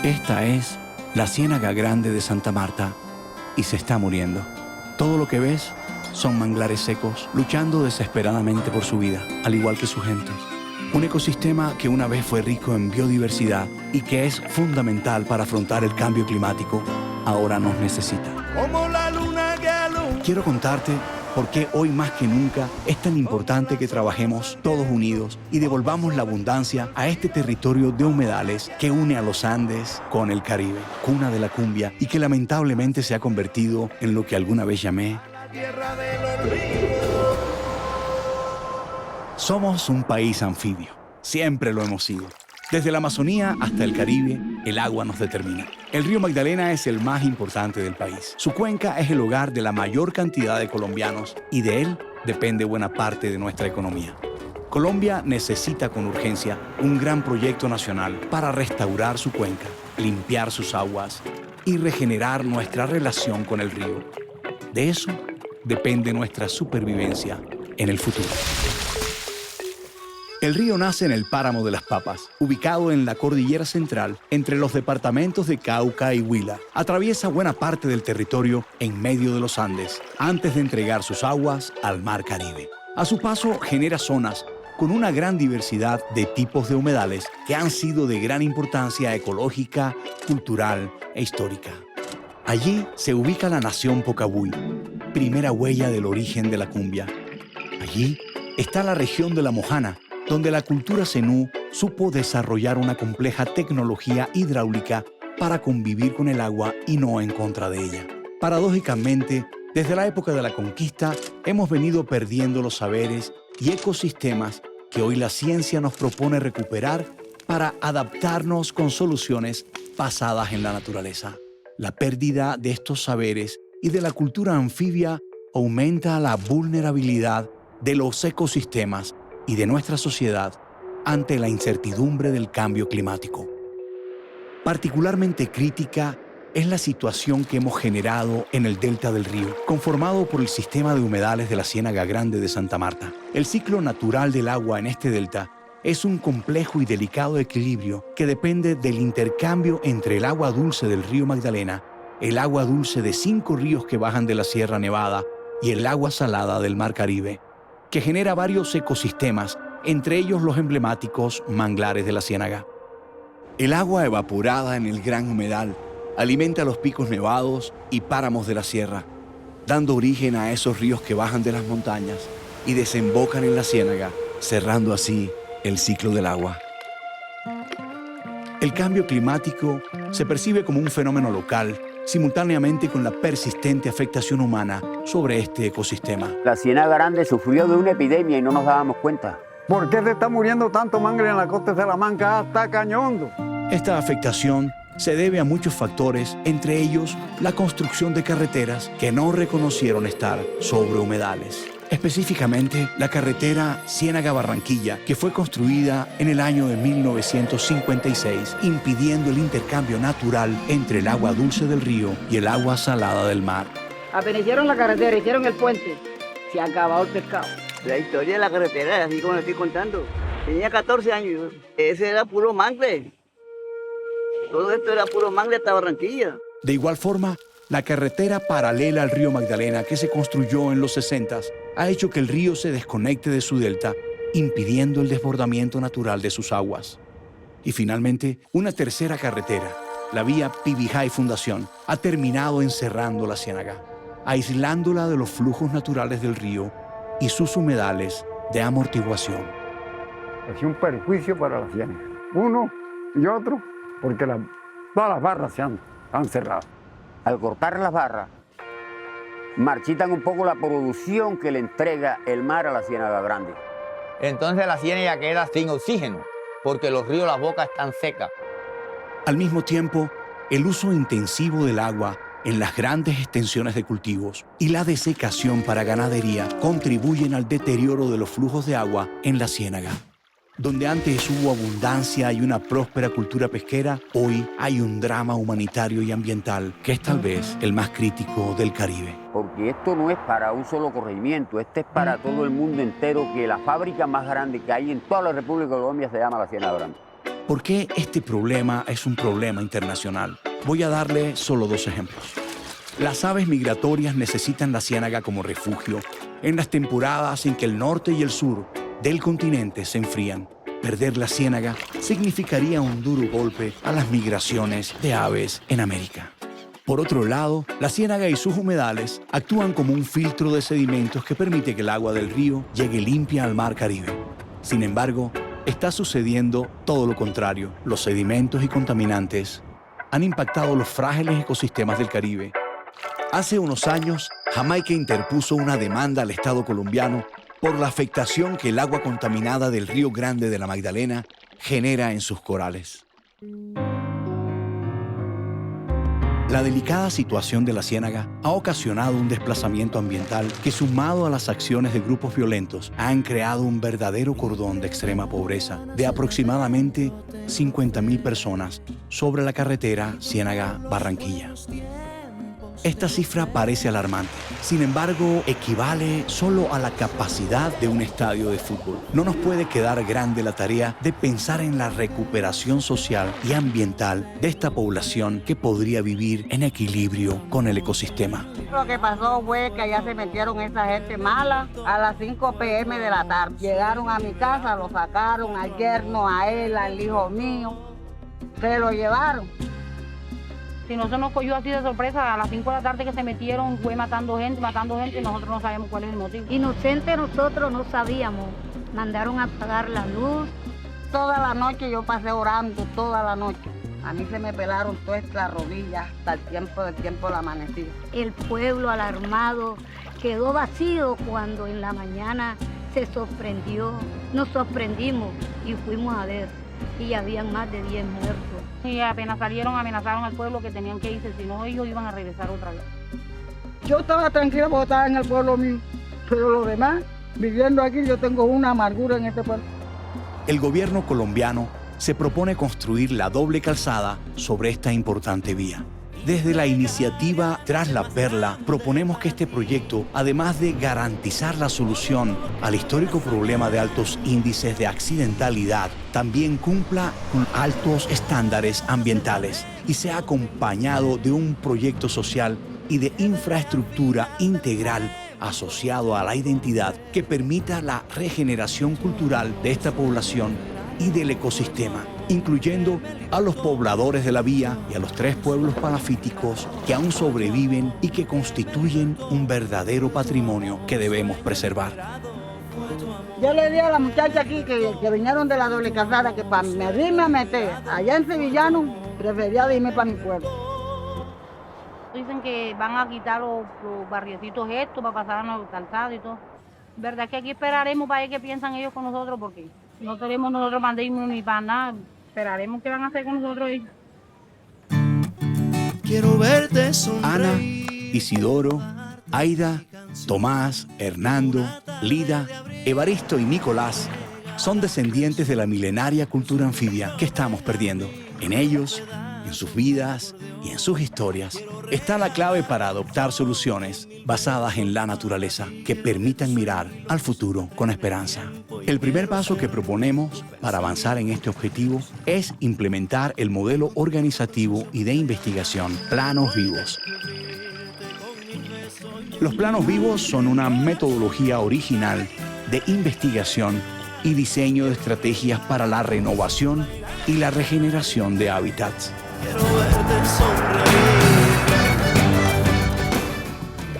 Esta es la Ciénaga Grande de Santa Marta y se está muriendo. Todo lo que ves son manglares secos luchando desesperadamente por su vida, al igual que su gente. Un ecosistema que una vez fue rico en biodiversidad y que es fundamental para afrontar el cambio climático, ahora nos necesita. Como la luna que alumbra. Quiero contarte por qué hoy más que nunca es tan importante que trabajemos todos unidos y devolvamos la abundancia a este territorio de humedales que une a los Andes con el Caribe, cuna de la cumbia y que lamentablemente se ha convertido en lo que alguna vez llamé Tierra de los ríos. Somos un país anfibio. Siempre lo hemos sido. Desde la Amazonía hasta el Caribe, el agua nos determina. El río Magdalena es el más importante del país. Su cuenca es el hogar de la mayor cantidad de colombianos y de él depende buena parte de nuestra economía. Colombia necesita con urgencia un gran proyecto nacional para restaurar su cuenca, limpiar sus aguas y regenerar nuestra relación con el río. De eso depende nuestra supervivencia en el futuro. El río nace en el Páramo de las Papas, ubicado en la cordillera central entre los departamentos de Cauca y Huila. Atraviesa buena parte del territorio en medio de los Andes, antes de entregar sus aguas al Mar Caribe. A su paso genera zonas con una gran diversidad de tipos de humedales que han sido de gran importancia ecológica, cultural e histórica. Allí se ubica la nación Pocabuy, primera huella del origen de la cumbia. Allí está la región de la Mojana, donde la cultura zenú supo desarrollar una compleja tecnología hidráulica para convivir con el agua y no en contra de ella. Paradójicamente, desde la época de la conquista, hemos venido perdiendo los saberes y ecosistemas que hoy la ciencia nos propone recuperar para adaptarnos con soluciones basadas en la naturaleza. La pérdida de estos saberes y de la cultura anfibia aumenta la vulnerabilidad de los ecosistemas y de nuestra sociedad ante la incertidumbre del cambio climático. Particularmente crítica es la situación que hemos generado en el delta del río, conformado por el sistema de humedales de la Ciénaga Grande de Santa Marta. El ciclo natural del agua en este delta es un complejo y delicado equilibrio que depende del intercambio entre el agua dulce del río Magdalena, el agua dulce de 5 ríos que bajan de la Sierra Nevada y el agua salada del Mar Caribe, que genera varios ecosistemas, entre ellos los emblemáticos manglares de la Ciénaga. El agua evaporada en el gran humedal alimenta los picos nevados y páramos de la sierra, dando origen a esos ríos que bajan de las montañas y desembocan en la Ciénaga, cerrando así el ciclo del agua. El cambio climático se percibe como un fenómeno local, simultáneamente con la persistente afectación humana sobre este ecosistema. La Ciénaga Grande sufrió de una epidemia y no nos dábamos cuenta. ¿Por qué se está muriendo tanto mangle en la costa de Salamanca hasta Cañondo? Esta afectación se debe a muchos factores, entre ellos la construcción de carreteras que no reconocieron estar sobre humedales. Específicamente, la carretera Ciénaga-Barranquilla, que fue construida en el año de 1956, impidiendo el intercambio natural entre el agua dulce del río y el agua salada del mar. Apenas hicieron la carretera, hicieron el puente, se ha acabado el pescado. La historia de la carretera, así como le estoy contando. Tenía 14 años, ese era puro mangle. Todo esto era puro mangle hasta Barranquilla. De igual forma, la carretera paralela al río Magdalena que se construyó en los 60s ha hecho que el río se desconecte de su delta, impidiendo el desbordamiento natural de sus aguas. Y finalmente, una tercera carretera, la vía Pibijay Fundación, ha terminado encerrando la Ciénaga, aislándola de los flujos naturales del río y sus humedales de amortiguación. Es un perjuicio para la Ciénaga. Uno y otro, porque todas las barras se han cerrado. Al cortar las barras, marchitan un poco la producción que le entrega el mar a la Ciénaga Grande. Entonces la ciénaga queda sin oxígeno, porque los ríos, las bocas están secas. Al mismo tiempo, el uso intensivo del agua en las grandes extensiones de cultivos y la desecación para ganadería contribuyen al deterioro de los flujos de agua en la Ciénaga. Donde antes hubo abundancia y una próspera cultura pesquera, hoy hay un drama humanitario y ambiental que es tal vez el más crítico del Caribe. Porque esto no es para un solo corregimiento, este es para todo el mundo entero, que la fábrica más grande que hay en toda la República de Colombia se llama la Ciénaga Grande. ¿Por qué este problema es un problema internacional? Voy a darle solo 2 ejemplos. Las aves migratorias necesitan la ciénaga como refugio en las temporadas en que el norte y el sur del continente se enfrían. Perder la ciénaga significaría un duro golpe a las migraciones de aves en América. Por otro lado, la ciénaga y sus humedales actúan como un filtro de sedimentos que permite que el agua del río llegue limpia al mar Caribe. Sin embargo, está sucediendo todo lo contrario. Los sedimentos y contaminantes han impactado los frágiles ecosistemas del Caribe. Hace unos años, Jamaica interpuso una demanda al Estado colombiano por la afectación que el agua contaminada del Río Grande de la Magdalena genera en sus corales. La delicada situación de la ciénaga ha ocasionado un desplazamiento ambiental que, sumado a las acciones de grupos violentos, han creado un verdadero cordón de extrema pobreza de aproximadamente 50.000 personas sobre la carretera Ciénaga-Barranquilla. Esta cifra parece alarmante. Sin embargo, equivale solo a la capacidad de un estadio de fútbol. No nos puede quedar grande la tarea de pensar en la recuperación social y ambiental de esta población que podría vivir en equilibrio con el ecosistema. Lo que pasó fue que allá se metieron esa gente mala a las 5 p.m. de la tarde. Llegaron a mi casa, lo sacaron al yerno, a él, al hijo mío. Se lo llevaron. Si no se nos cogió así de sorpresa, a las 5 de la tarde que se metieron, fue matando gente, y nosotros no sabemos cuál es el motivo. Inocentes nosotros no sabíamos. Mandaron a apagar la luz. Toda la noche yo pasé orando, toda la noche. A mí se me pelaron todas las rodillas hasta el tiempo del amanecido. El pueblo alarmado quedó vacío cuando en la mañana se sorprendió. Nos sorprendimos y fuimos a ver. Y habían más de 10 muertos. Y apenas salieron, amenazaron al pueblo que tenían que irse, si no ellos iban a regresar otra vez. Yo estaba tranquila porque estaba en el pueblo mío, pero los demás, viviendo aquí, yo tengo una amargura en este pueblo. El gobierno colombiano se propone construir la doble calzada sobre esta importante vía. Desde la iniciativa Tras la Perla, proponemos que este proyecto, además de garantizar la solución al histórico problema de altos índices de accidentalidad, también cumpla con altos estándares ambientales y sea acompañado de un proyecto social y de infraestructura integral asociado a la identidad que permita la regeneración cultural de esta población y del ecosistema, incluyendo a los pobladores de la vía y a los 3 pueblos palafíticos que aún sobreviven y que constituyen un verdadero patrimonio que debemos preservar. Yo le di a la muchacha aquí que vinieron de la doble calzada que para irme a meter allá en Sevillano, prefería irme para mi pueblo. Dicen que van a quitar los barriecitos estos para pasar a la calzada y todo. ¿Verdad que aquí esperaremos para ver qué piensan ellos con nosotros? Porque no tenemos nosotros para irnos ni para nada. Esperaremos qué van a hacer con nosotros ellos. Quiero verte sonreír. Ana, Isidoro, Aida, Tomás, Hernando, Lida, Evaristo y Nicolás son descendientes de la milenaria cultura anfibia que estamos perdiendo. En ellos, en sus vidas y en sus historias está la clave para adoptar soluciones basadas en la naturaleza que permitan mirar al futuro con esperanza. El primer paso que proponemos para avanzar en este objetivo es implementar el modelo organizativo y de investigación Planos Vivos. Los planos vivos son una metodología original de investigación y diseño de estrategias para la renovación y la regeneración de hábitats. Quiero verte sonreír.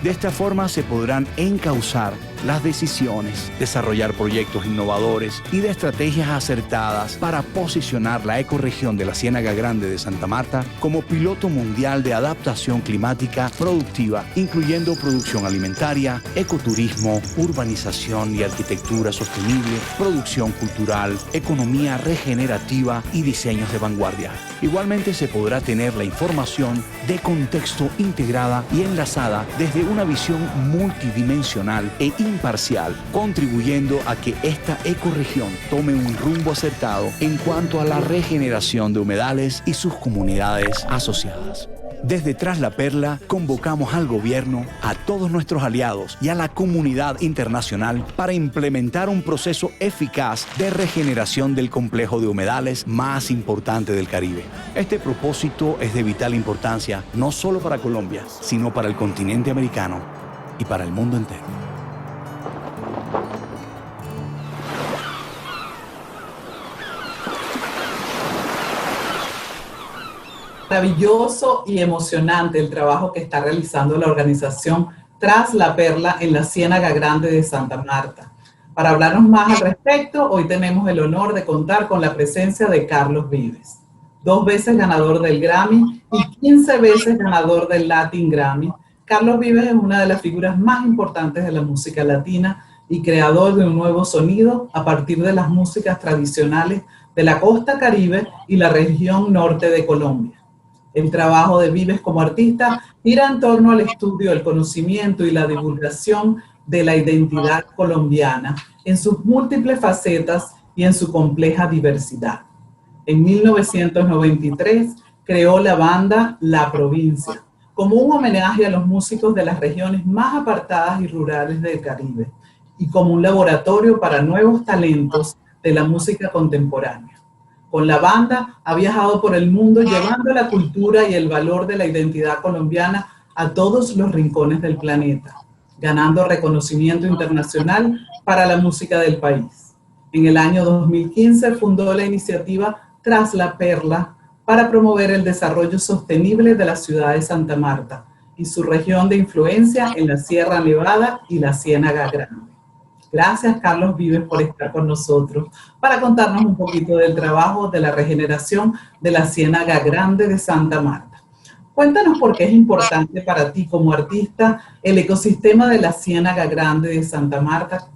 De esta forma se podrán encauzar las decisiones, desarrollar proyectos innovadores y de estrategias acertadas para posicionar la ecorregión de la Ciénaga Grande de Santa Marta como piloto mundial de adaptación climática productiva, incluyendo producción alimentaria, ecoturismo, urbanización y arquitectura sostenible, producción cultural, economía regenerativa y diseños de vanguardia. Igualmente se podrá tener la información de contexto integrada y enlazada desde una visión multidimensional e imparcial, contribuyendo a que esta ecorregión tome un rumbo acertado en cuanto a la regeneración de humedales y sus comunidades asociadas. Desde Tras la Perla convocamos al gobierno, a todos nuestros aliados y a la comunidad internacional para implementar un proceso eficaz de regeneración del complejo de humedales más importante del Caribe. Este propósito es de vital importancia no solo para Colombia, sino para el continente americano y para el mundo entero. Maravilloso y emocionante el trabajo que está realizando la organización Tras la Perla en la Ciénaga Grande de Santa Marta. Para hablarnos más al respecto, hoy tenemos el honor de contar con la presencia de Carlos Vives, 2 veces ganador del Grammy y 15 veces ganador del Latin Grammy. Carlos Vives es una de las figuras más importantes de la música latina y creador de un nuevo sonido a partir de las músicas tradicionales de la costa Caribe y la región norte de Colombia. El trabajo de Vives como artista gira en torno al estudio, el conocimiento y la divulgación de la identidad colombiana en sus múltiples facetas y en su compleja diversidad. En 1993 creó la banda La Provincia, como un homenaje a los músicos de las regiones más apartadas y rurales del Caribe, y como un laboratorio para nuevos talentos de la música contemporánea. Con la banda ha viajado por el mundo llevando la cultura y el valor de la identidad colombiana a todos los rincones del planeta, ganando reconocimiento internacional para la música del país. En el año 2015 fundó la iniciativa Tras la Perla para promover el desarrollo sostenible de la ciudad de Santa Marta y su región de influencia en la Sierra Nevada y la Ciénaga Grande. Gracias, Carlos Vives, por estar con nosotros para contarnos un poquito del trabajo de la regeneración de la Ciénaga Grande de Santa Marta. Cuéntanos por qué es importante para ti como artista el ecosistema de la Ciénaga Grande de Santa Marta.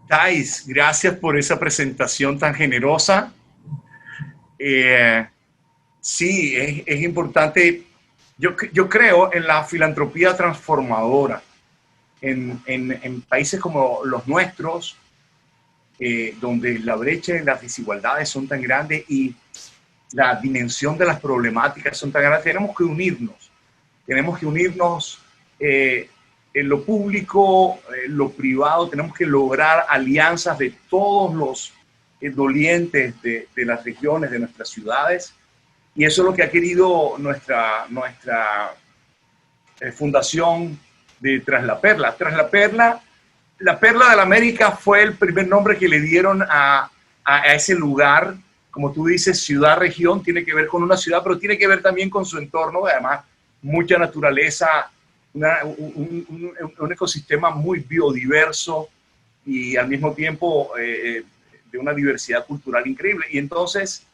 Thais, gracias por esa presentación tan generosa. Sí, es importante. Yo creo en la filantropía transformadora. En países como los nuestros, donde la brecha y las desigualdades son tan grandes y la dimensión de las problemáticas son tan grandes, tenemos que unirnos. Tenemos que unirnos en lo público, en lo privado, tenemos que lograr alianzas de todos los dolientes de las regiones, de nuestras ciudades. Y eso es lo que ha querido nuestra fundación de Tras la Perla. Tras la Perla de la América fue el primer nombre que le dieron a ese lugar. Como tú dices, ciudad-región tiene que ver con una ciudad, pero tiene que ver también con su entorno, además mucha naturaleza, un ecosistema muy biodiverso y al mismo tiempo de una diversidad cultural increíble. Y entonces,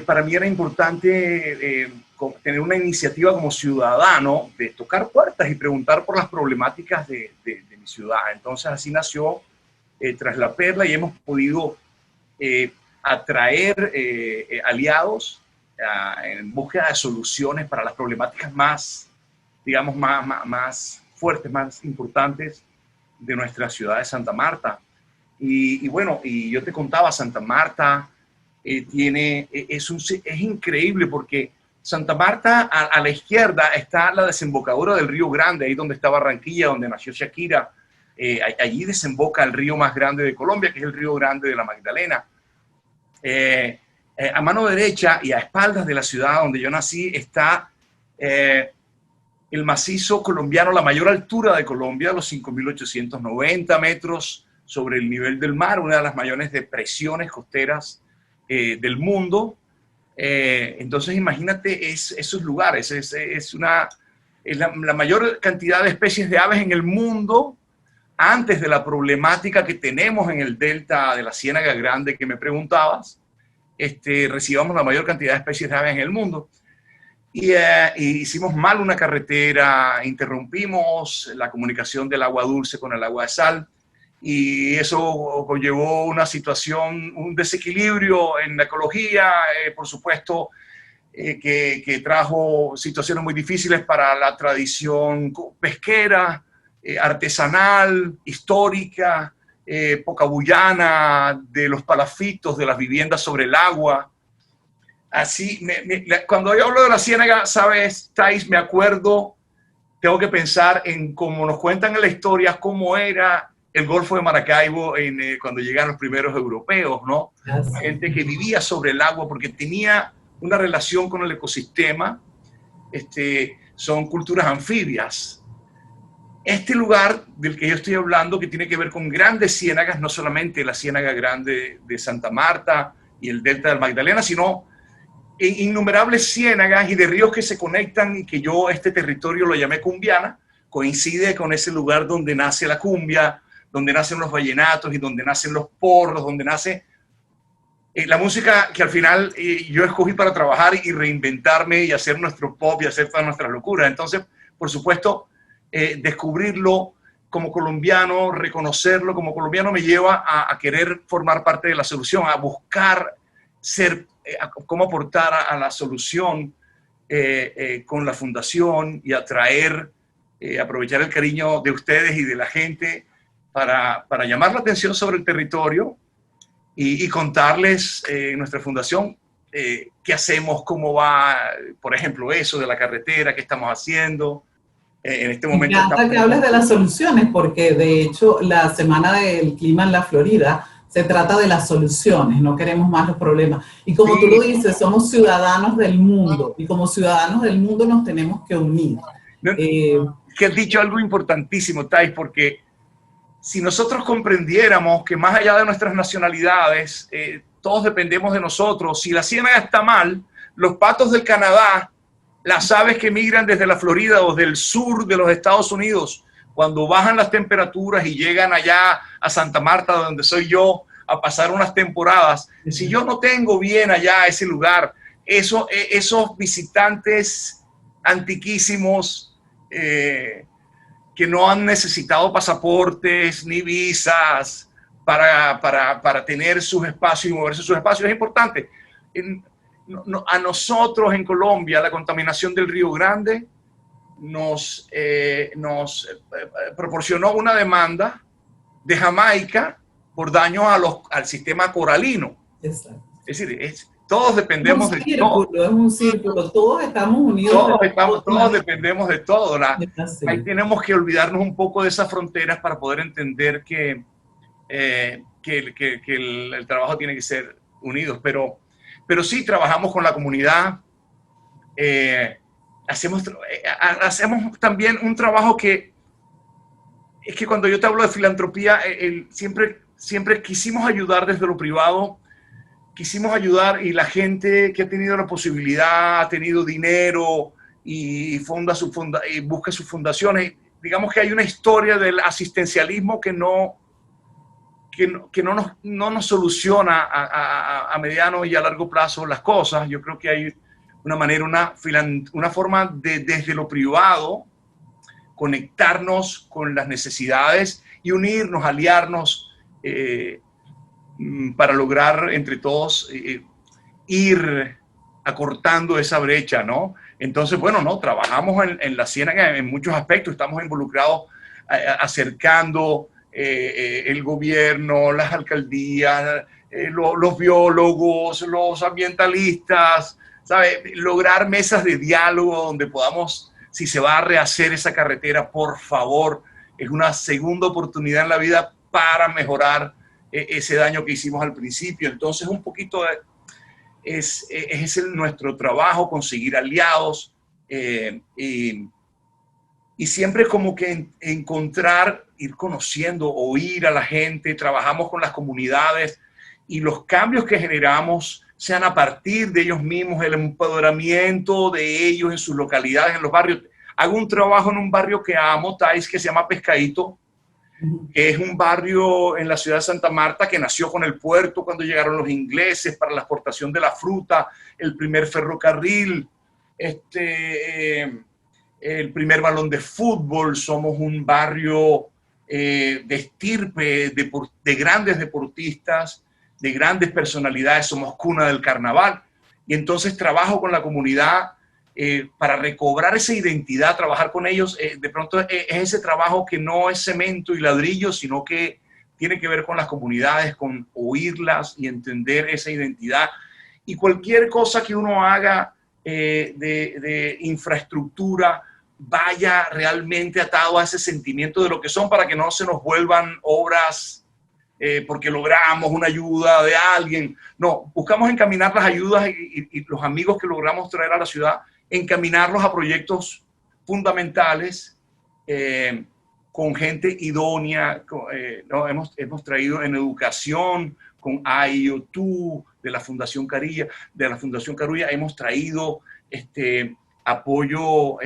para mí era importante tener una iniciativa como ciudadano de tocar puertas y preguntar por las problemáticas de mi ciudad. Entonces así nació Tras la Perla y hemos podido atraer aliados en búsqueda de soluciones para las problemáticas más, digamos, más fuertes, más importantes de nuestra ciudad de Santa Marta. Y bueno, y yo te contaba, Santa Marta es increíble porque Santa Marta, a la izquierda está la desembocadura del Río Grande, ahí donde está Barranquilla, donde nació Shakira. Allí desemboca el río más grande de Colombia, que es el Río Grande de la Magdalena. A mano derecha y a espaldas de la ciudad donde yo nací está el macizo colombiano, la mayor altura de Colombia, los 5.890 metros sobre el nivel del mar, una de las mayores depresiones costeras del mundo. Entonces imagínate esos lugares, es la mayor cantidad de especies de aves en el mundo antes de la problemática que tenemos en el delta de la Ciénaga Grande que me preguntabas. Recibamos la mayor cantidad de especies de aves en el mundo. Y hicimos mal una carretera, interrumpimos la comunicación del agua dulce con el agua de sal, y eso conllevó una situación, un desequilibrio en la ecología, por supuesto, que trajo situaciones muy difíciles para la tradición pesquera, artesanal, histórica, pocabullana, de los palafitos, de las viviendas sobre el agua. Así, cuando yo hablo de la Ciénaga, ¿sabes, Thais? Me acuerdo, tengo que pensar en cómo nos cuentan en la historia cómo era el Golfo de Maracaibo cuando llegaron los primeros europeos, ¿no? Gente que vivía sobre el agua porque tenía una relación con el ecosistema. Son culturas anfibias. Este lugar del que yo estoy hablando, que tiene que ver con grandes ciénagas, no solamente la Ciénaga Grande de Santa Marta y el Delta del Magdalena, sino innumerables ciénagas y de ríos que se conectan, y que yo este territorio lo llamé Cumbiana, coincide con ese lugar donde nace la cumbia, donde nacen los vallenatos y donde nacen los porros, donde nace la música que al final yo escogí para trabajar y reinventarme y hacer nuestro pop y hacer todas nuestras locuras. Entonces, por supuesto, descubrirlo como colombiano, reconocerlo como colombiano me lleva a querer formar parte de la solución, a buscar cómo aportar a la solución con la fundación y atraer, aprovechar el cariño de ustedes y de la gente para llamar la atención sobre el territorio y contarles en nuestra fundación qué hacemos, cómo va, por ejemplo, eso de la carretera, qué estamos haciendo. En este momento me encanta que hables de las soluciones, porque de hecho la Semana del Clima en la Florida se trata de las soluciones, no queremos más los problemas. Y como tú lo dices, somos ciudadanos del mundo, y como ciudadanos del mundo nos tenemos que unir. Que has dicho algo importantísimo, Thais, porque si nosotros comprendiéramos que más allá de nuestras nacionalidades, todos dependemos de nosotros. Si la Ciénaga está mal, los patos del Canadá, las aves que migran desde la Florida o del sur de los Estados Unidos, cuando bajan las temperaturas y llegan allá a Santa Marta, donde soy yo, a pasar unas temporadas, si yo no tengo bien allá ese lugar, esos visitantes antiquísimos que no han necesitado pasaportes ni visas para tener sus espacios y moverse sus espacios, es importante. A nosotros en Colombia la contaminación del Río Grande nos proporcionó una demanda de Jamaica por daño al sistema coralino. Exacto. Es decir, todos dependemos de todo. Es un círculo, todos estamos unidos. Todos dependemos de todo. Ahí tenemos que olvidarnos un poco de esas fronteras para poder entender que el trabajo tiene que ser unidos. Pero sí, trabajamos con la comunidad, hacemos también un trabajo que es que cuando yo te hablo de filantropía, siempre quisimos ayudar desde lo privado, quisimos ayudar, y la gente que ha tenido la posibilidad, ha tenido dinero y busca sus fundaciones. Digamos que hay una historia del asistencialismo que no nos soluciona a mediano y a largo plazo las cosas. Yo creo que hay una manera, una forma de desde lo privado conectarnos con las necesidades y unirnos, aliarnos para lograr entre todos ir acortando esa brecha, ¿no? Entonces, bueno, no, trabajamos en la Ciénaga en muchos aspectos, estamos involucrados acercando el gobierno, las alcaldías, los biólogos, los ambientalistas, ¿sabe? Lograr mesas de diálogo donde podamos, si se va a rehacer esa carretera, por favor, es una segunda oportunidad en la vida para mejorar ese daño que hicimos al principio. Entonces, un poquito es nuestro trabajo, conseguir aliados y siempre como que encontrar, ir conociendo, oír a la gente. Trabajamos con las comunidades y los cambios que generamos sean a partir de ellos mismos, el empoderamiento de ellos en sus localidades, en los barrios. Hago un trabajo en un barrio que amo, Thais, que se llama Pescadito, que es un barrio en la ciudad de Santa Marta que nació con el puerto cuando llegaron los ingleses para la exportación de la fruta, el primer ferrocarril, el primer balón de fútbol. Somos un barrio de estirpe, de grandes deportistas, de grandes personalidades, somos cuna del carnaval. Y entonces trabajo con la comunidad para recobrar esa identidad, trabajar con ellos. De pronto es ese trabajo que no es cemento y ladrillo, sino que tiene que ver con las comunidades, con oírlas y entender esa identidad. Y cualquier cosa que uno haga de infraestructura vaya realmente atado a ese sentimiento de lo que son, para que no se nos vuelvan obras porque logramos una ayuda de alguien. No, buscamos encaminar las ayudas y los amigos que logramos traer a la ciudad, encaminarlos a proyectos fundamentales con gente idónea. No, hemos traído en educación con IOTU de la Fundación Carulla, hemos traído apoyo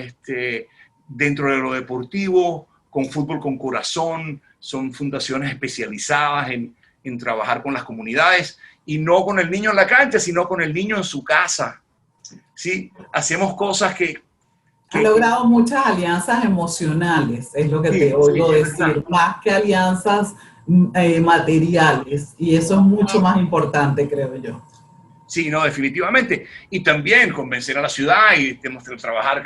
dentro de lo deportivo, con Fútbol con Corazón. Son fundaciones especializadas en trabajar con las comunidades, y no con el niño en la cancha, sino con el niño en su casa. ¿Sí? Hacemos cosas que... Ha logrado muchas alianzas emocionales, es lo que te oigo decir, más que alianzas materiales, y eso es mucho más importante, creo yo. Sí, no, definitivamente. Y también convencer a la ciudad, y tenemos que trabajar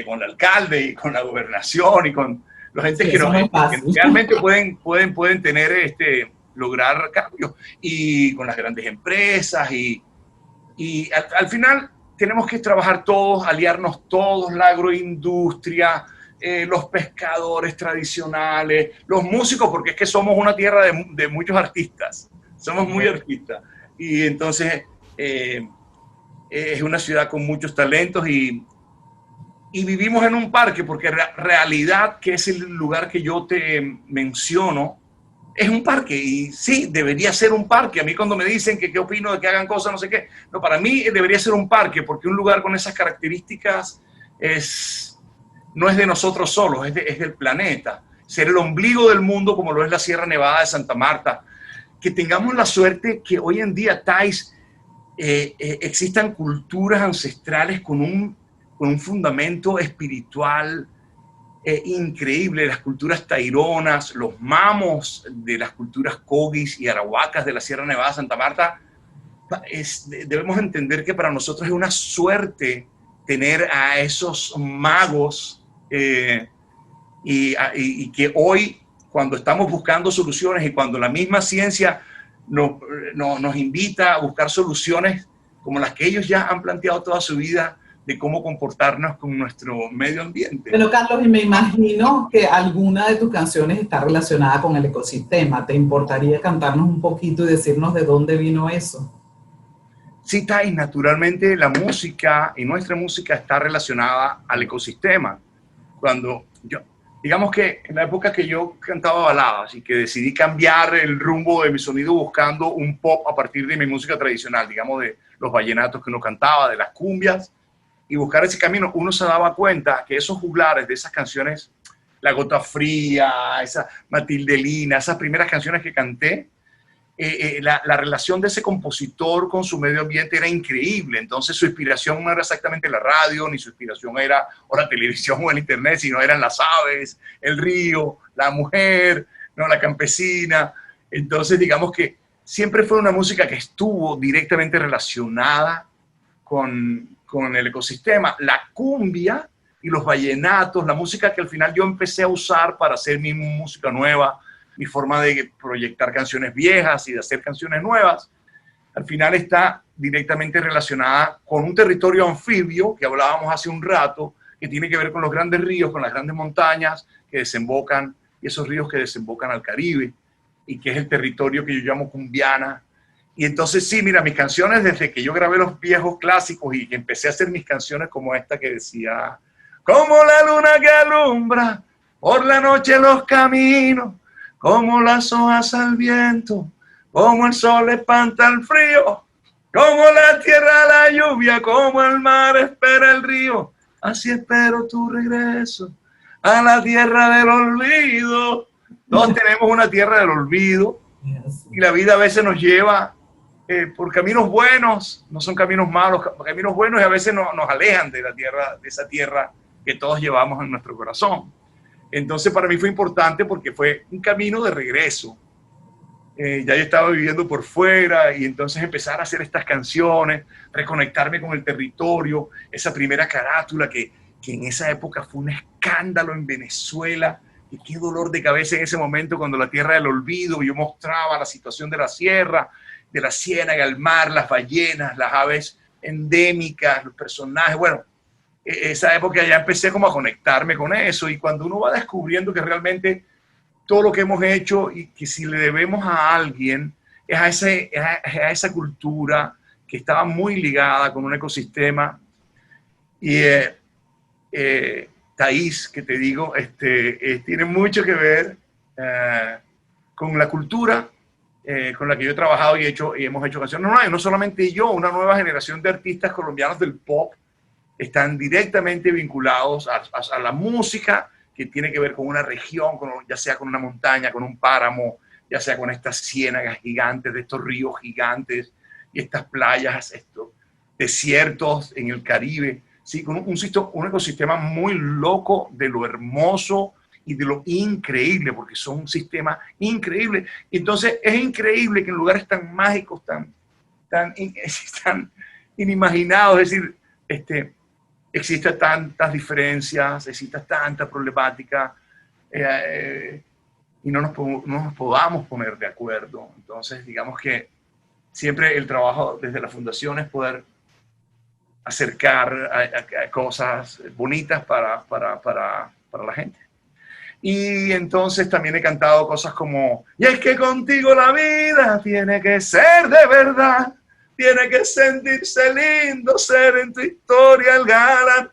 con el alcalde y con la gobernación y con los entes que realmente pueden tener, lograr cambios, y con las grandes empresas, y al final tenemos que trabajar todos, aliarnos todos, la agroindustria, los pescadores tradicionales, los músicos, porque es que somos una tierra de muchos artistas, somos muy artistas, y entonces es una ciudad con muchos talentos, y vivimos en un parque, porque realidad, que es el lugar que yo te menciono, es un parque, y sí, debería ser un parque. A mí cuando me dicen que qué opino de que hagan cosas, no sé qué, no, para mí debería ser un parque, porque un lugar con esas características no es de nosotros solos, es del planeta. Ser el ombligo del mundo, como lo es la Sierra Nevada de Santa Marta. Que tengamos la suerte que hoy en día, Thais, existan culturas ancestrales con un fundamento espiritual increíble. Las culturas taironas, los mamos de las culturas cogis y arahuacas de la Sierra Nevada de Santa Marta. Debemos entender que para nosotros es una suerte tener a esos magos y que hoy, cuando estamos buscando soluciones y cuando la misma ciencia nos invita a buscar soluciones como las que ellos ya han planteado toda su vida, de cómo comportarnos con nuestro medio ambiente. Bueno, Carlos, y me imagino que alguna de tus canciones está relacionada con el ecosistema. ¿Te importaría cantarnos un poquito y decirnos de dónde vino eso? Sí, Thais, naturalmente la música y nuestra música está relacionada al ecosistema. Digamos que en la época que yo cantaba baladas y que decidí cambiar el rumbo de mi sonido buscando un pop a partir de mi música tradicional, digamos de los vallenatos que uno cantaba, de las cumbias, y buscar ese camino, uno se daba cuenta que esos juglares de esas canciones, La Gota Fría, esa Matildelina, esas primeras canciones que canté, la relación de ese compositor con su medio ambiente era increíble. Entonces su inspiración no era exactamente la radio, ni su inspiración era o la televisión o el internet, sino eran las aves, el río, la mujer, ¿no? La campesina. Entonces digamos que siempre fue una música que estuvo directamente relacionada con el ecosistema. La cumbia y los vallenatos, la música que al final yo empecé a usar para hacer mi música nueva, mi forma de proyectar canciones viejas y de hacer canciones nuevas, al final está directamente relacionada con un territorio anfibio que hablábamos hace un rato, que tiene que ver con los grandes ríos, con las grandes montañas que desembocan, y esos ríos que desembocan al Caribe, y que es el territorio que yo llamo cumbiana. Y entonces sí, mira, mis canciones, desde que yo grabé los viejos clásicos y empecé a hacer mis canciones como esta que decía: como la luna que alumbra por la noche los caminos, como las hojas al viento, como el sol espanta el frío, como la tierra la lluvia, como el mar espera el río, así espero tu regreso a la tierra del olvido. Todos tenemos una tierra del olvido, y la vida a veces nos lleva por caminos buenos, no son caminos malos, caminos buenos, y a veces nos alejan de la tierra, de esa tierra que todos llevamos en nuestro corazón. Entonces para mí fue importante porque fue un camino de regreso. ya yo estaba viviendo por fuera y entonces empezar a hacer estas canciones, reconectarme con el territorio, esa primera carátula que en esa época fue un escándalo en Venezuela, y qué dolor de cabeza en ese momento cuando la tierra del olvido, yo mostraba la situación de la sierra, de la ciénaga, el mar, las ballenas, las aves endémicas, los personajes, bueno, esa época ya empecé como a conectarme con eso, y cuando uno va descubriendo que realmente todo lo que hemos hecho y que si le debemos a alguien es a esa cultura que estaba muy ligada con un ecosistema. Y Thaís, que te digo, tiene mucho que ver con la cultura con la que yo he trabajado y hemos hecho canciones. No solamente yo, una nueva generación de artistas colombianos del pop están directamente vinculados a la música que tiene que ver con una región, ya sea con una montaña, con un páramo, ya sea con estas ciénagas gigantes, de estos ríos gigantes y estas playas, estos desiertos en el Caribe, ¿sí? Con un ecosistema muy loco de lo hermoso y de lo increíble, porque son un sistema increíble. Entonces es increíble que en lugares tan mágicos, tan inimaginados, es decir, existen tantas diferencias, existe tanta problemática y no nos podamos poner de acuerdo. Entonces, digamos que siempre el trabajo desde la fundación es poder acercar a cosas bonitas para la gente. Y entonces también he cantado cosas como: y es que contigo la vida tiene que ser de verdad, tiene que sentirse lindo, ser en tu historia el galán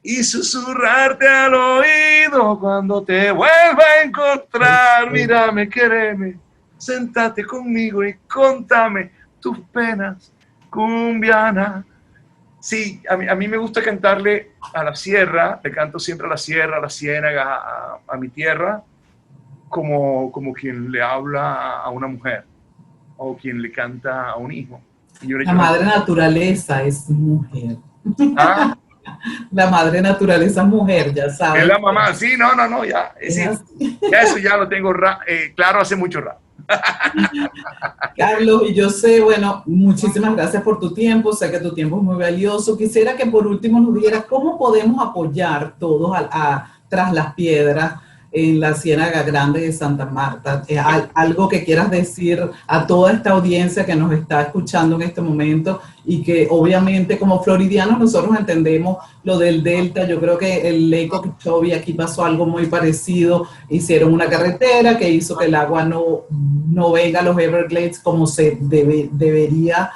y susurrarte al oído cuando te vuelva a encontrar. Mírame, quéreme, sentate conmigo y contame tus penas, cumbiana. Sí, a mí me gusta cantarle a la sierra, le canto siempre a la sierra, a la ciénaga, a mi tierra, como quien le habla a una mujer o quien le canta a un hijo. La madre naturaleza es mujer. ¿Ah? La madre naturaleza es mujer, ya sabes. Es la mamá, sí, no, ya. Ya eso ya lo tengo claro hace mucho rato. Carlos, y yo sé, bueno, muchísimas gracias por tu tiempo, sé que tu tiempo es muy valioso. Quisiera que por último nos dieras cómo podemos apoyar todos Tras las Piedras en la Ciénaga Grande de Santa Marta. Algo que quieras decir a toda esta audiencia que nos está escuchando en este momento y que obviamente como floridianos nosotros entendemos lo del delta. Yo creo que el Lake Okeechobee aquí pasó algo muy parecido. Hicieron una carretera que hizo que el agua no venga a los Everglades como se debería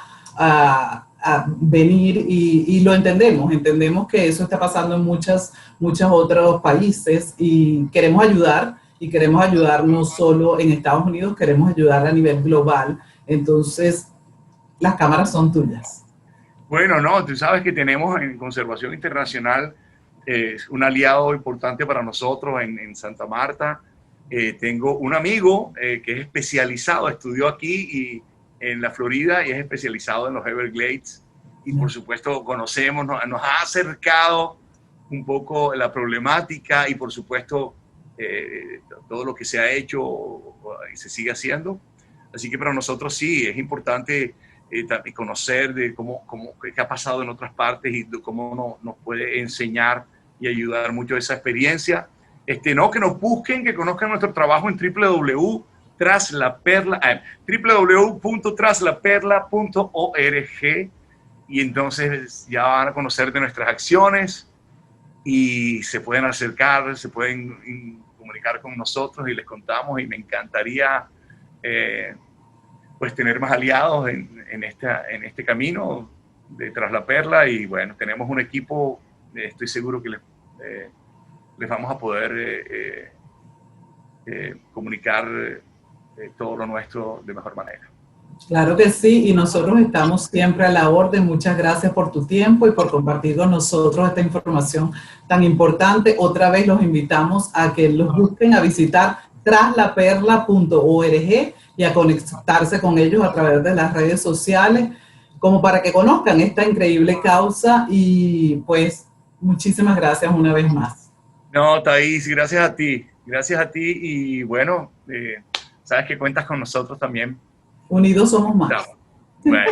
venir y lo entendemos que eso está pasando en muchos otros países y queremos ayudar no solo en Estados Unidos, queremos ayudar a nivel global. Entonces, las cámaras son tuyas. Bueno, tú sabes que tenemos en Conservación Internacional un aliado importante para nosotros en Santa Marta. Tengo un amigo que es especializado, estudió aquí en la Florida y es especializado en los Everglades y por supuesto conocemos, nos ha acercado un poco la problemática y por supuesto todo lo que se ha hecho y se sigue haciendo. Así que para nosotros sí, es importante conocer de qué ha pasado en otras partes y de cómo nos puede enseñar y ayudar mucho esa experiencia. Que nos busquen, que conozcan nuestro trabajo en www.traslaperla.org y entonces ya van a conocer de nuestras acciones y se pueden acercar, se pueden comunicar con nosotros y les contamos, y me encantaría pues tener más aliados en este camino de Tras la Perla. Y bueno, tenemos un equipo, estoy seguro que les vamos a poder comunicar todo lo nuestro de mejor manera. Claro que sí, y nosotros estamos siempre a la orden. Muchas gracias por tu tiempo y por compartir con nosotros esta información tan importante. Otra vez los invitamos a que los busquen, a visitar traslaperla.org y a conectarse con ellos a través de las redes sociales, como para que conozcan esta increíble causa. Y pues muchísimas gracias una vez más. No, Thaís, gracias a ti y bueno, sabes que cuentas con nosotros también. Unidos somos más. Bueno.